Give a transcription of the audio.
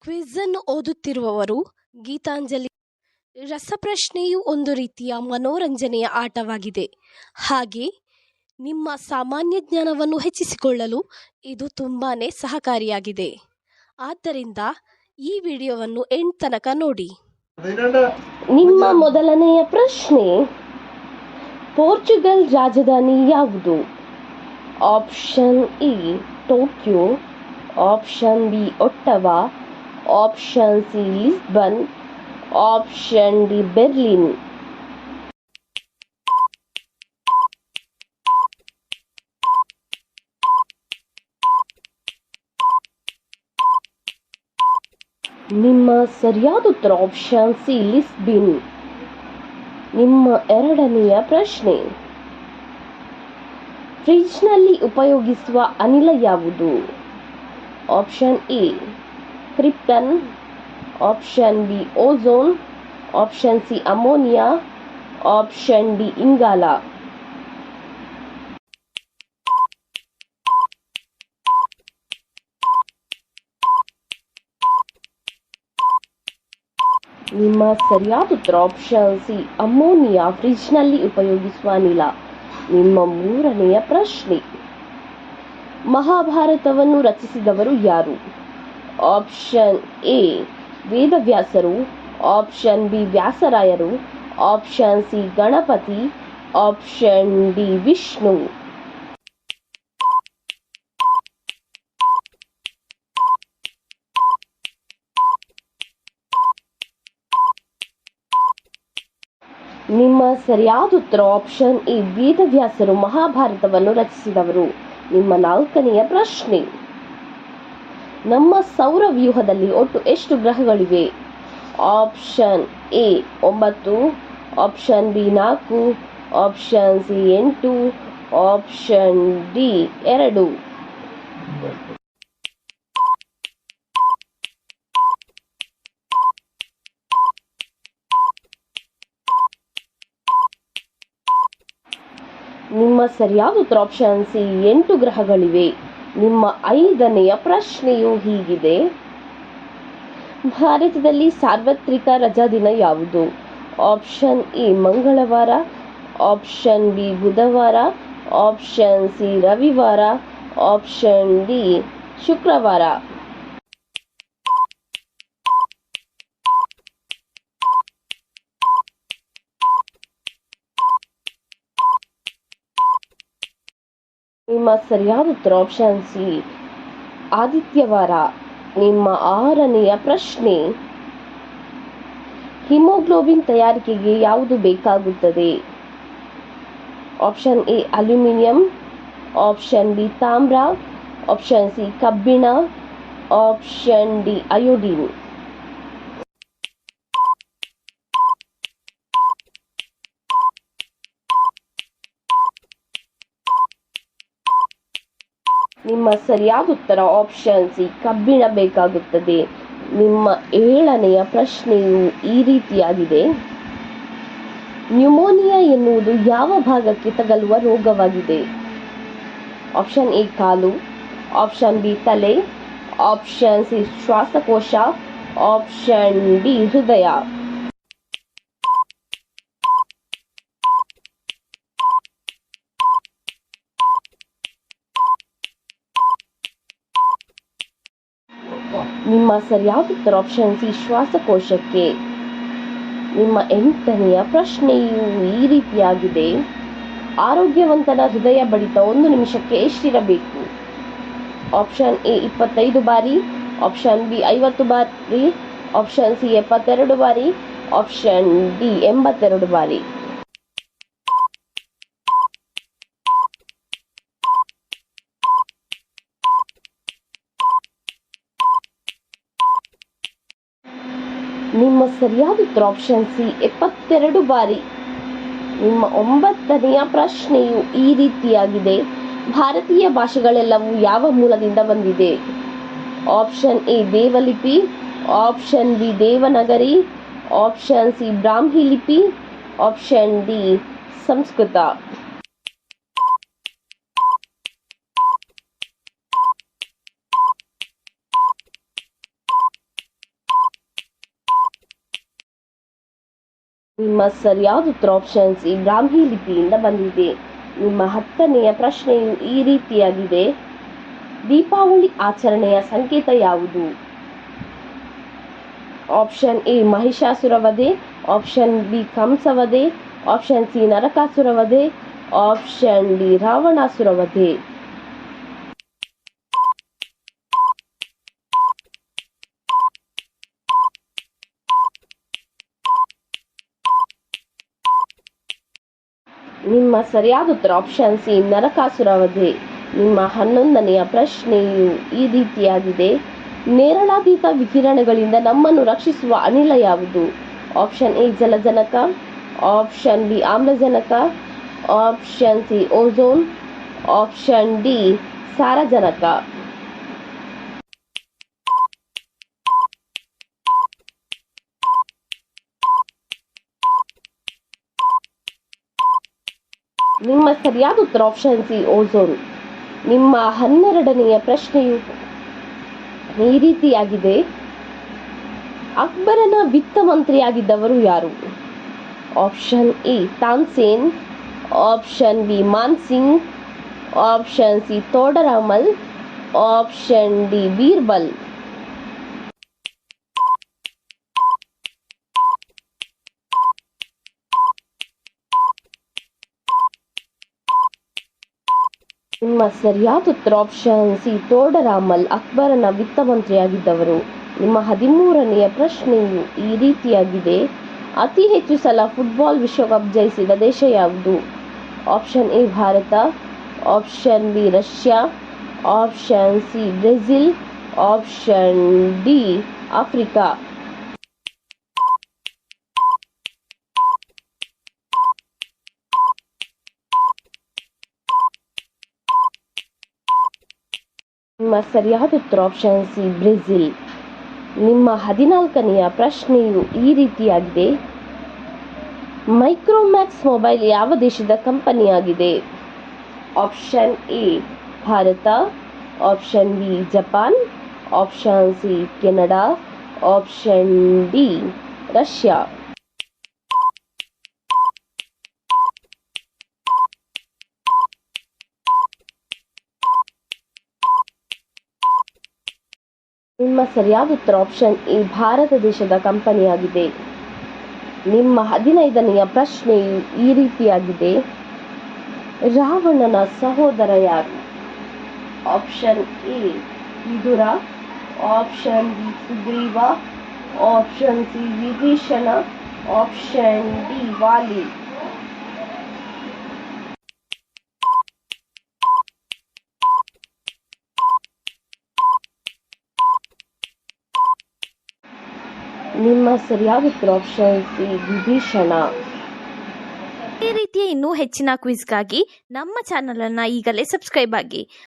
Quiz ಅನ್ನು ಓದುತ್ತಿರುವವರು ಗೀತಾಂಜಲಿ. ರಸಪ್ರಶ್ನೆಯು ಒಂದು ರೀತಿಯ ಮನೋರಂಜನೆಯ ಆಟವಾಗಿದೆ. ಹಾಗೆ ನಿಮ್ಮ ಸಾಮಾನ್ಯ ಜ್ಞಾನವನ್ನು ಹೆಚ್ಚಿಸಿಕೊಳ್ಳಲು ಇದು ತುಂಬಾನೇ ಸಹಕಾರಿಯಾಗಿದೆ. ಆದ್ದರಿಂದ ಈ ವಿಡಿಯೋವನ್ನು ಎಂಡ್ ತನಕ ನೋಡಿ. ನಿಮ್ಮ ಮೊದಲನೆಯ ಪ್ರಶ್ನೆ, ಪೋರ್ಚುಗಲ್ ರಾಜಧಾನಿ ಯಾವುದು? Option E Tokyo, option B Ottawa, option C Lisbon, option D Berlin. ನಿಮ್ಮ ಸರಿಯಾದ ಉತ್ತರ ಆಪ್ಷನ್ ಸಿ ಲಿಸ್ಬನ್. ನಿಮ್ಮ ಎರಡನೆಯ ಪ್ರಶ್ನೆ, ಫ್ರಿಡ್ಜ್ನಲ್ಲಿ ಉಪಯೋಗಿಸುವ ಅನಿಲ ಯಾವುದು? Option A krypton, option B ozone, option C ammonia, option D ಇಂಗಾಲ. ನಿಮ್ಮ ಸರಿಯಾದ ಉತ್ತರ ಆಪ್ಷನ್ ಸಿ ಅಮೋನಿಯಾ, ಫ್ರಿಡ್ಜ್ನಲ್ಲಿ ಉಪಯೋಗಿಸುವ ಅನಿಲ. ನಿಮ್ಮ ಮೂರನೆಯ ಪ್ರಶ್ನೆ, ಮಹಾಭಾರತವನ್ನು ರಚಿಸಿದವರು ಯಾರು? ಆಪ್ಷನ್ ಎ ವೇದವ್ಯಾಸರು, ಆಪ್ಷನ್ ಬಿ ವ್ಯಾಸರಾಯರು, option C Ganapati, option D Vishnu. ನಿಮ್ಮ ಸರಿಯಾದ ಉತ್ತರ ಆಪ್ಷನ್ ಎ ವೇದವ್ಯಾಸರು ಮಹಾಭಾರತವನ್ನು ರಚಿಸಿದವರು. ನಿಮ್ಮ ನಾಲ್ಕನೆಯ ಪ್ರಶ್ನೆ, ನಮ್ಮ ಸೌರವ್ಯೂಹದಲ್ಲಿ ಒಟ್ಟು ಎಷ್ಟು ಗ್ರಹಗಳಿವೆ? Option A 9, option B 4, option C 8, option D 2. ನಿಮ್ಮ ಸರಿಯಾದ ಉತ್ತರ ಆಪ್ಷನ್ ಸಿ 8 ಗ್ರಹಗಳಿವೆ. ನಿಮ್ಮ ಐದನೆಯ ಪ್ರಶ್ನೆಯು ಹೀಗಿದೆ, ಭಾರತದಲ್ಲಿ ಸಾರ್ವತ್ರಿಕ ರಜಾ ದಿನ ಯಾವುದು? ಆಪ್ಷನ್ ಎ ಮಂಗಳವಾರ, ಆಪ್ಷನ್ ಬಿ ಬುಧವಾರ, ಆಪ್ಷನ್ ಸಿ ರವಿವಾರ, ಆಪ್ಷನ್ ಡಿ ಶುಕ್ರವಾರ. ನಿಮ್ಮ ಸರಿಯಾದ ಉತ್ತರ ಆಪ್ಷನ್ ಸಿ ಆದಿತ್ಯವಾರ. ನಿಮ್ಮ ಆರನೆಯ ಪ್ರಶ್ನೆ, ಹಿಮೋಗ್ಲೋಬಿನ್ ತಯಾರಿಕೆಗೆ ಯಾವುದು ಬೇಕಾಗುತ್ತದೆ? Option A aluminium, option B ತಾಮ್ರ, ಆಪ್ಷನ್ ಸಿ ಕಬ್ಬಿಣ, ಆಪ್ಷನ್ ಡಿ ಅಯೋಡಿನ್. ನಿಮ್ಮ ಸರಿಯಾದ ಉತ್ತರ ಆಪ್ಷನ್ ಸಿ ಕಬ್ಬಿಣ ಬೇಕಾಗುತ್ತದೆ. ನಿಮ್ಮ ಏಳನೆಯ ಪ್ರಶ್ನೆಯು ಈ ರೀತಿಯಾಗಿದೆ, ನ್ಯೂಮೋನಿಯಾ ಎನ್ನುವುದು ಯಾವ ಭಾಗಕ್ಕೆ ತಗಲುವ ರೋಗವಾಗಿದೆ? Option A call, option B ತಲೆ, ಆಪ್ಷನ್ ಸಿ ಶ್ವಾಸಕೋಶ, ಆಪ್ಷನ್ ಡಿ ಹೃದಯ. ನಿಮ್ಮ ಸರಿಯಾದ ಉತ್ತರ ಆಪ್ಷನ್ ಸಿ ಶ್ವಾಸಕೋಶಕ್ಕೆ. ನಿಮ್ಮ ಎಂಟನೆಯ ಪ್ರಶ್ನೆಯು ಈ ರೀತಿಯಾಗಿದೆ, ಆರೋಗ್ಯವಂತನ ಹೃದಯ ಬಡಿತ 1 ನಿಮಿಷಕ್ಕೆ ಎಷ್ಟಿರಬೇಕು? ಆಪ್ಷನ್ ಎ 25 ಬಾರಿ, ಆಪ್ಷನ್ ಬಿ 50 ಬಾರಿ, ಆಪ್ಷನ್ ಸಿ 72 ಬಾರಿ, ಆಪ್ಷನ್ ಡಿ 82 ಬಾರಿ. ನಿಮ್ಮ ಸರಿಯಾದ ಉತ್ತರ ಆಪ್ಷನ್ ಸಿ 72 ಬಾರಿ. ನಿಮ್ಮ ಒಂಬತ್ತನೆಯ ಪ್ರಶ್ನೆಯು ಈ ರೀತಿಯಾಗಿದೆ, ಭಾರತೀಯ ಭಾಷೆಗಳೆಲ್ಲವೂ ಯಾವ ಮೂಲದಿಂದ ಬಂದಿದೆ? Option A Devalipi, option B Devanagari, option C Brahmi ಲಿಪಿ, ಆಪ್ಷನ್ ಡಿ ಸಂಸ್ಕೃತ. ನಿಮ್ಮ ಸರಿಯಾದ ಉತ್ತರ ಆಪ್ಷನ್ ಸಿ ಬ್ರಾಹ್ಮಿ ಲಿಪಿಯಿಂದ ಬಂದಿದೆ. ನಿಮ್ಮ 10ನೆಯ ಪ್ರಶ್ನೆಯು ಈ ರೀತಿಯಾಗಿದೆ. ದೀಪಾವಳಿ ಆಚರಣೆಯ ಸಂಕೇತ ಯಾವುದು? ಆಪ್ಷನ್ ಎ ಮಹಿಷಾಸುರ ವಧೆ, ಆಪ್ಷನ್ ಬಿ ಕಂಸವಧೆ, ಆಪ್ಷನ್ ಸಿ ನರಕಾಸುರ ವಧೆ, ಆಪ್ಷನ್ ಡಿ ರಾವಣಾಸುರ ವಧೆ. ನಿಮ್ಮ ಸರಿಯಾದ ಉತ್ತರ ಆಪ್ಷನ್ ಸಿ ನರಕಾಸುರ ವಧೆ. ನಿಮ್ಮ 11ನೆಯ ಪ್ರಶ್ನೆಯು ಈ ರೀತಿಯಾಗಿದೆ. ನೇರಳಾತೀತ ವಿಕಿರಣಗಳಿಂದ ನಮ್ಮನ್ನು ರಕ್ಷಿಸುವ ಅನಿಲ ಯಾವುದು? ಆಪ್ಷನ್ ಎ ಜಲಜನಕ, ಆಪ್ಷನ್ ಬಿ ಆಮ್ಲಜನಕ, option C ozone, option D ಸಾರಜನಕ. ನಿಮ್ಮ ಸರಿಯಾದ ಉತ್ತರ ಆಪ್ಷನ್ ಸಿ ಓಝೋನ್. ನಿಮ್ಮ 12ನೆಯ ಪ್ರಶ್ನೆಯು ಈ ರೀತಿಯಾಗಿದೆ. ಅಕ್ಬರನ ವಿತ್ತ ಮಂತ್ರಿಯಾಗಿದ್ದವರು ಯಾರು? Option A Tansen, option B Mansingh, option C Todarmal, option D Birbal. ನಿಮ್ಮ ಸರಿಯಾದ ಉತ್ತರ ಆಪ್ಷನ್ ಸಿ ತೋಡರಾಮಲ್ ಅಕ್ಬರನ ವಿತ್ತ ಮಂತ್ರಿಯಾಗಿದ್ದವರು. ನಿಮ್ಮ 13ನೆಯ ಪ್ರಶ್ನೆಯು ಈ ರೀತಿಯಾಗಿದೆ. ಅತಿ ಹೆಚ್ಚು ಸಲ ಫುಟ್ಬಾಲ್ ವಿಶ್ವಕಪ್ ಜಯಿಸಿದ ದೇಶ ಯಾವುದು? Option A Bharat, option B Russia, option C Brazil, option D Africa. ನಿಮ್ಮ ಸರಿಯಾದ ಉತ್ತರ ಆಪ್ಷನ್ ಸಿ ಬ್ರೆಜಿಲ್. ನಿಮ್ಮ 14ನೆಯ ಪ್ರಶ್ನೆಯು ಈ ರೀತಿಯಾಗಿದೆ. ಮೈಕ್ರೋಮ್ಯಾಕ್ಸ್ ಮೊಬೈಲ್ ಯಾವ ದೇಶದ ಕಂಪನಿಯಾಗಿದೆ? Option A Bharat, option B Japan, option C Canada, option D Russia. ನಿಮ್ಮ ಸರಿಯಾದ ಉತ್ತರ ಆಪ್ಷನ್ ಎ ಭಾರತ ದೇಶದ ಕಂಪನಿಯಾಗಿದೆ. ನಿಮ್ಮ 15ನೆಯ ಪ್ರಶ್ನೆಯು ಈ ರೀತಿಯಾಗಿದೆ. ರಾವಣನ ಸಹೋದರ ಯಾರು? Option A Vidura, option B Sugriva, option C Vibhishana, option D Vali. ನಿಮ್ಮ ಸರಿಯಾದ ಉತ್ತರ ಆಪ್ಷನ್ ಸಿ ವಿಭೀಷಣ. ಈ ರೀತಿಯ ಇನ್ನೂ ಹೆಚ್ಚಿನ ಕ್ವಿಜ್ಗಾಗಿ ನಮ್ಮ ಚಾನಲ್ ಅನ್ನು ಈಗಲೇ ಸಬ್ಸ್ಕ್ರೈಬ್ ಆಗಿ.